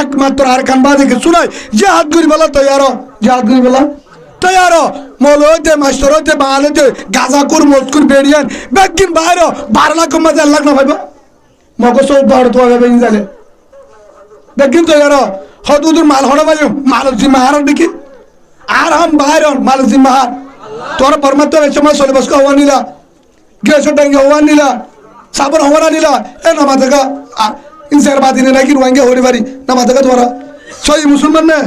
একমাত্র আরকান বাজেকে শুনাই জিহাদ করি বলা তৈয়ার জিহাদ করি বলা তৈয়ার মল হইতে মাস্টার হইতে বাল হইতে গাজাকুর মজকুর বেরিয়ান বেগিন বাইরে 12 লাখ মাঝে 1 লাখ না ভাইবা মগো সব বড় তো হবে জানে বেগিন তৈয়ার হদুদুর মাল হড়া ভাই মাল জিম্মাহার দেখি আর হাম বাইরে মাল জিম্মাহার তোর পরমাত্ম সময় চলে বসকা হওয়া নিলা গেছো টাঙ্গে হওয়া নিলা সাবর হওয়া নিলা এ নামাজ का ইনসার বাদিনে নাকি রোহিঙ্গা হরি বাড়ি নামাজ का তোরা সই মুসলমান না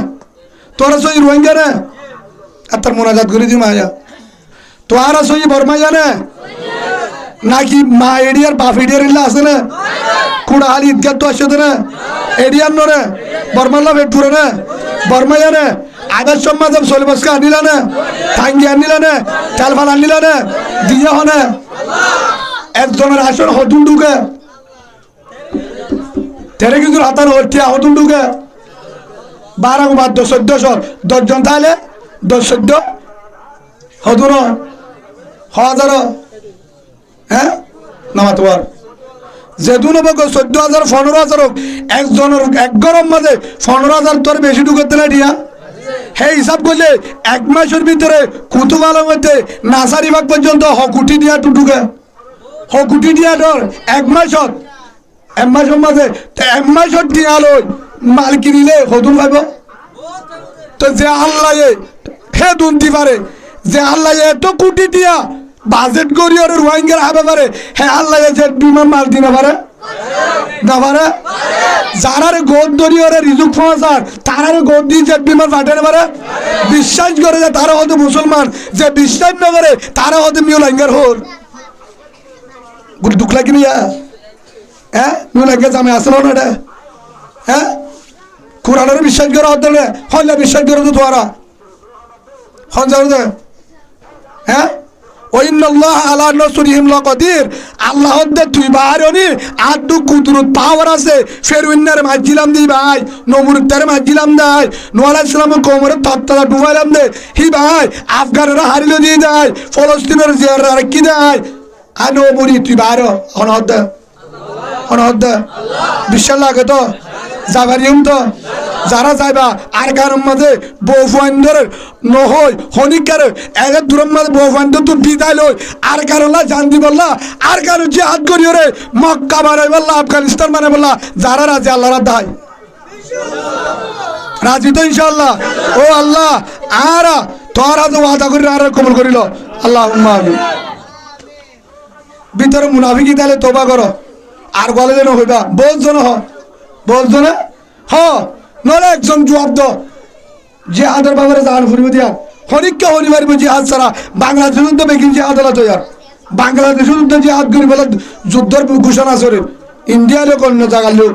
তোরা সই রোহিঙ্গা না আর তার মোনাজাত করে দি মায়া তোরা সই বর্মা জানে নাকি মা এডিয়ার বাপ এডিয়ার ইল্লা আছে না কুড়া হালি ঈদগাহ তো আসছে না এডিয়ার নরে বর্মাল্লা বেটপুরে না বর্মা জানে আদার সমাজ চলে বসকা আনিলা না টাঙ্গি আনিলা না চালফাল আনিলা না দিয়ে হনে একজনের আসন হতুন ঢুকে তেরে কিন্তু হাতানো হটিয়া হতুন ঢুকে 12 বাদ 1400 10 জন তাহলে 14 হতুন হাজার হ্যাঁ নামা তোমার যেদুন হবে 14,000 15,000 হোক একজনের এক গরম মাঝে 15,000 তোর বেশি ঢুকে দিলে দিয়া হে হিসাব করলে 1 মাসের ভিতরে কুতুবালের মধ্যে নাসারি বাগ পর্যন্ত হকুটি দিয়া টুটুকে হকুটি দিয়া ধর 1 মাসত 1 মাসের মাঝে 1 মাসত দিয়া লই মাল কিনিলে হতুন পাইব তো যে আল্লাহ হে দুন দি পারে যে আল্লাহ এত কোটি দিয়া বাজেট করি আর রোহিঙ্গার হবে পারে হে আল্লাহ যে বিমান মাল দিনা পারে না পারে যারারে গোদ ধরি ওরে রিজুক ফাঁসার তারারে গোদ দিয়ে যে বিমান পাঠাতে পারে বিশ্বাস করে যে তারা হতে মুসলমান যে বিশ্বাস না করে তারা হতে মিউলাঙ্গার হোর গুড়ি দুঃখ লাগে নিয়া হ্যাঁ মিউলাঙ্গার জামে আসলো না এটা হ্যাঁ কোরআনের বিশ্বাস করে হতে না হল্লা বিশ্বাস করে তো তোরা হন যাও দে হ্যাঁ ওয়াইনাল্লাহ আলা নাসরিহিম লাকাদির আল্লাহ দে তুই বারনি আদু কুদরত পাওয়ার আছে ফেরউন্নার মাজিলাম দি ভাই নমরুদার মাজিলাম দাই নূহ আলাইহিস সালামের কোমরে তত্তা ডুবাইলাম দে হি ভাই আফগানরা হারিলো দি যায় ফলস্তিনের জিয়ারা রাখি দেয় আনো বলি তুই বারো অনহদ অনহদ বিশ্বাস লাগে তো যাবারিম তো যারা যাইবা আর কারণ মাঝে বউফাইন্দর নহই হনিকার এক দূরের মাঝে বউফাইন্দর তো বিদায় লই আর কারণ জান দি বললা আর কারণ যে হাত করি রে মক্কা বানাই বললা আফগানিস্তান বানাই বললা যারা রাজি আল্লাহ রাধাই রাজি তো ইনশাআল্লাহ ও আল্লাহ আর তোরা তো ওয়াদা করি আর কবুল করিল আল্লাহুম্মা আমিন ভিতরে মুনাফিকি তাহলে তোবা করো আর গলে যেন হইবা বলছো হ বলছো না হ নলে একজন জবাব দো জিহাদের ব্যাপারে জান ফুরিব দিয়া হরিককে হরিবার জিহাদ ছাড়া বাংলাদেশ তো বেকিন জিহাদ হলো তৈয়ার বাংলাদেশ তো জিহাদ করি বলে যুদ্ধের ঘোষণা করে ইন্ডিয়া লোক অন্য জায়গার লোক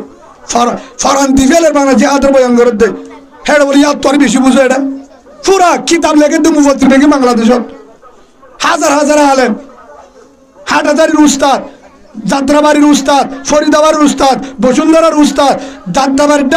ফরান দিফেলের বাংলা জিহাদের বয়ান করে দে হ্যাঁ বলি ইয়ার তোর বেশি বুঝো এটা পুরা কিতাব লেগে তো মুফতি বেগে বাংলাদেশত হাজার হাজার আলেম হাটাদারির উস্তাদ যাত্রাবাড়ির উস্তাদ ফরিদাবাড়ির উস্তাদ বসুন্ধরার উস্তাদ যাত্রাবাড়ির